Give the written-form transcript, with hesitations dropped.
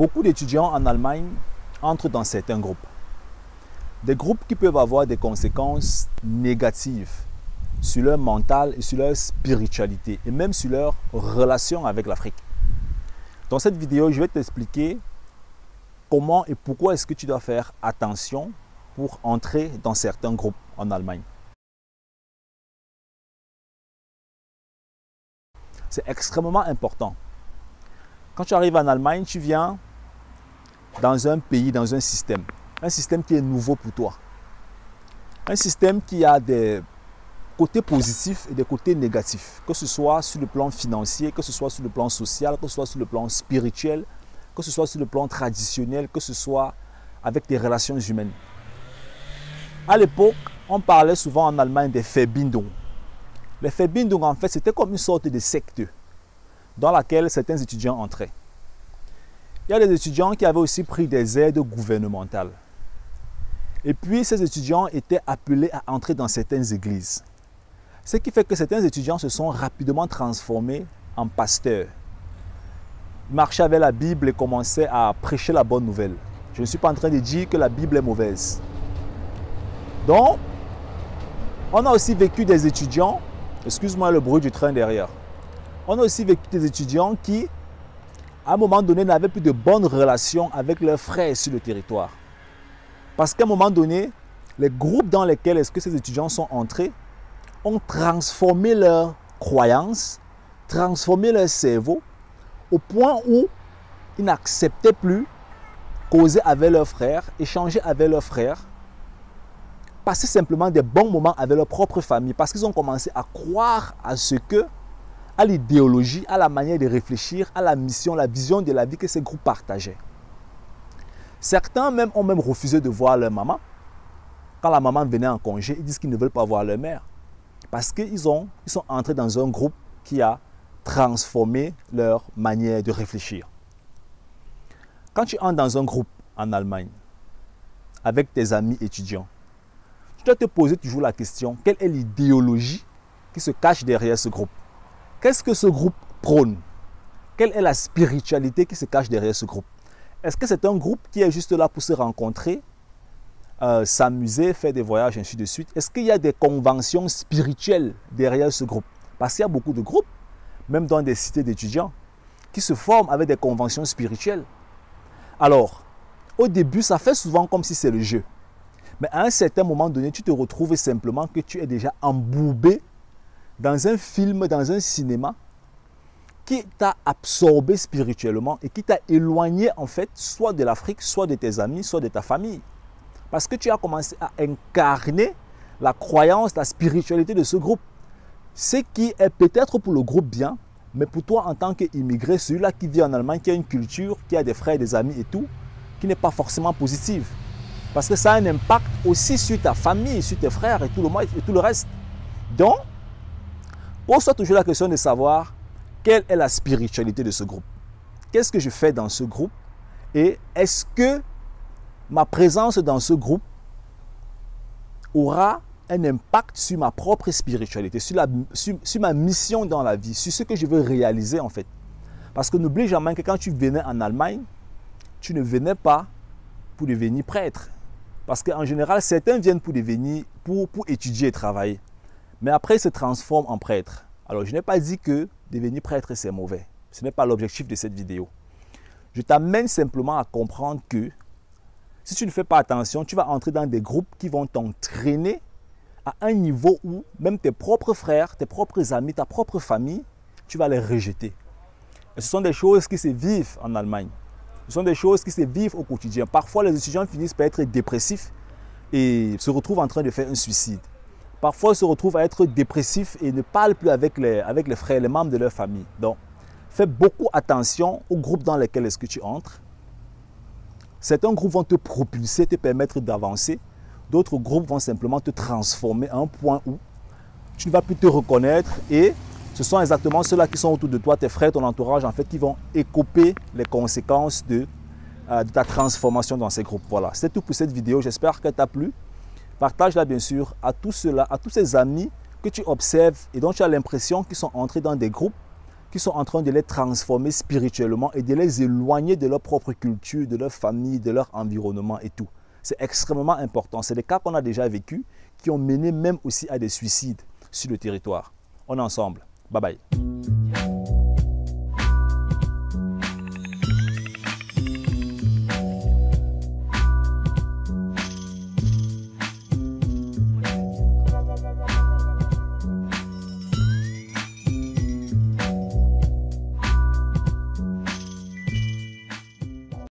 Beaucoup d'étudiants en Allemagne entrent dans certains groupes. Des groupes qui peuvent avoir des conséquences négatives sur leur mental et sur leur spiritualité et même sur leur relation avec l'Afrique. Dans cette vidéo, je vais t'expliquer comment et pourquoi est-ce que tu dois faire attention pour entrer dans certains groupes en Allemagne. C'est extrêmement important. Quand tu arrives en Allemagne, tu viens dans un pays, dans un système qui est nouveau pour toi. Un système qui a des côtés positifs et des côtés négatifs, que ce soit sur le plan financier, que ce soit sur le plan social, que ce soit sur le plan spirituel, que ce soit sur le plan traditionnel, que ce soit avec des relations humaines. À l'époque, on parlait souvent en Allemagne des Verbindung. Les Verbindung, en fait, c'était comme une sorte de secte dans laquelle certains étudiants entraient. Il y a des étudiants qui avaient aussi pris des aides gouvernementales. Et puis, ces étudiants étaient appelés à entrer dans certaines églises. Ce qui fait que certains étudiants se sont rapidement transformés en pasteurs. Ils marchaient avec la Bible et commençaient à prêcher la bonne nouvelle. Je ne suis pas en train de dire que la Bible est mauvaise. Donc, on a aussi vécu des étudiants, excuse-moi le bruit du train derrière, on a aussi vécu des étudiants qui, à un moment donné, n'avaient plus de bonnes relations avec leurs frères sur le territoire. Parce qu'à un moment donné, les groupes dans lesquels est-ce que ces étudiants sont entrés ont transformé leurs croyances, transformé leur cerveau, au point où ils n'acceptaient plus causer avec leurs frères, échanger avec leurs frères, passer simplement des bons moments avec leur propre famille, parce qu'ils ont commencé à croire à ce que, à l'idéologie, à la manière de réfléchir, à la mission, la vision de la vie que ces groupes partageaient. Certains même ont même refusé de voir leur maman. Quand la maman venait en congé, ils disent qu'ils ne veulent pas voir leur mère. Parce qu'ils sont entrés dans un groupe qui a transformé leur manière de réfléchir. Quand tu entres dans un groupe en Allemagne, avec tes amis étudiants, tu dois te poser toujours la question, quelle est l'idéologie qui se cache derrière ce groupe? Qu'est-ce que ce groupe prône? Quelle est la spiritualité qui se cache derrière ce groupe? Est-ce que c'est un groupe qui est juste là pour se rencontrer, s'amuser, faire des voyages, ainsi de suite? Est-ce qu'il y a des conventions spirituelles derrière ce groupe? Parce qu'il y a beaucoup de groupes, même dans des cités d'étudiants, qui se forment avec des conventions spirituelles. Alors, au début, ça fait souvent comme si c'est le jeu. Mais à un certain moment donné, tu te retrouves simplement que tu es déjà embourbé dans un film, dans un cinéma qui t'a absorbé spirituellement et qui t'a éloigné en fait soit de l'Afrique, soit de tes amis, soit de ta famille. Parce que tu as commencé à incarner la croyance, la spiritualité de ce groupe. Ce qui est peut-être pour le groupe bien, mais pour toi en tant qu'immigré, celui-là qui vit en Allemagne, qui a une culture, qui a des frères, des amis et tout, qui n'est pas forcément positive. Parce que ça a un impact aussi sur ta famille, sur tes frères et tout le reste. Donc, pose-toi toujours la question de savoir quelle est la spiritualité de ce groupe. Qu'est-ce que je fais dans ce groupe? Et est-ce que ma présence dans ce groupe aura un impact sur ma propre spiritualité, sur ma mission dans la vie, sur ce que je veux réaliser en fait? Parce que n'oublie jamais que quand tu venais en Allemagne, tu ne venais pas pour devenir prêtre. Parce qu'en général, certains viennent pour étudier et travailler. Mais après, ils se transforment en prêtres. Alors, je n'ai pas dit que devenir prêtre, c'est mauvais. Ce n'est pas l'objectif de cette vidéo. Je t'amène simplement à comprendre que si tu ne fais pas attention, tu vas entrer dans des groupes qui vont t'entraîner à un niveau où même tes propres frères, tes propres amis, ta propre famille, tu vas les rejeter. Et ce sont des choses qui se vivent en Allemagne. Ce sont des choses qui se vivent au quotidien. Parfois, les étudiants finissent par être dépressifs et se retrouvent en train de faire un suicide. Parfois, ils se retrouvent à être dépressifs et ne parlent plus avec les frères, les membres de leur famille. Donc, fais beaucoup attention aux groupes dans lesquels est-ce que tu entres. Certains groupes vont te propulser, te permettre d'avancer. D'autres groupes vont simplement te transformer à un point où tu ne vas plus te reconnaître et ce sont exactement ceux-là qui sont autour de toi, tes frères, ton entourage, en fait, qui vont écoper les conséquences de ta transformation dans ces groupes. Voilà, c'est tout pour cette vidéo. J'espère qu'elle t'a plu. Partage-la bien sûr à tous ceux-là, à tous ces amis que tu observes et dont tu as l'impression qu'ils sont entrés dans des groupes qui sont en train de les transformer spirituellement et de les éloigner de leur propre culture, de leur famille, de leur environnement et tout. C'est extrêmement important. C'est des cas qu'on a déjà vécus qui ont mené même aussi à des suicides sur le territoire. On est ensemble. Bye bye.